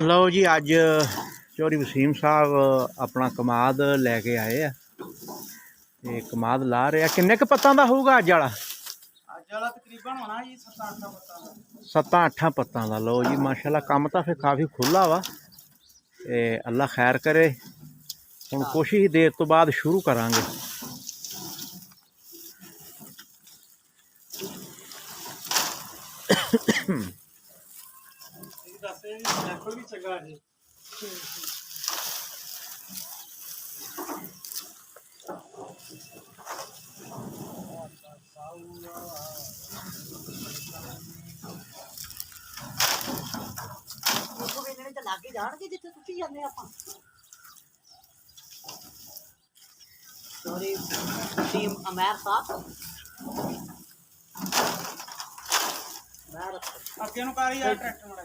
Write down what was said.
ਲਓ ਜੀ, ਅੱਜ ਚੌਧਰੀ ਵਸੀਮ ਸਾਹਿਬ ਆਪਣਾ ਕਮਾਦ ਲੈ ਕੇ ਆਏ ਆ ਤੇ ਕਮਾਦ ਲਾ ਰਿਹਾ। ਕਿੰਨੇ ਕੁ ਪੱਤਾਂ ਦਾ ਹੋਊਗਾ ਅੱਜ ਵਾਲਾ? ਅੱਜ ਵਾਲਾ ਤਕਰੀਬਨ ਹੋਣਾ ਜੀ 7-8 ਪੱਤਾਂ ਦਾ। 7-8 ਪੱਤਾਂ ਦਾ। ਲਓ ਜੀ, ਮਾਸ਼ਾਅੱਲਾ ਕੰਮ ਤਾਂ ਫਿਰ ਕਾਫੀ ਖੁੱਲਾ ਵਾ ਤੇ ਅੱਲਾ ਖੈਰ ਕਰੇ। ਹੁਣ ਕੁਛ ਹੀ ਦੇਰ ਤੋਂ ਬਾਅਦ ਸ਼ੁਰੂ ਕਰਾਂਗੇ। ਵੀ ਚੰਗਾ ਜੀ। ਲਾਗੇ ਜਾਣਗੇ ਜਿੱਥੇ ਤੁਸੀਂ ਜਾਂਦੇ ਆਪਾਂ। ਸੌਰੀ ਟੀਮ ਅਮੈਰ ਸਾਹਿਬ ਅੱਗੇ ਨੂੰ ਕਰੀ ਯਾਰ ਟਰੈਕਟਰ ਮੜਾ।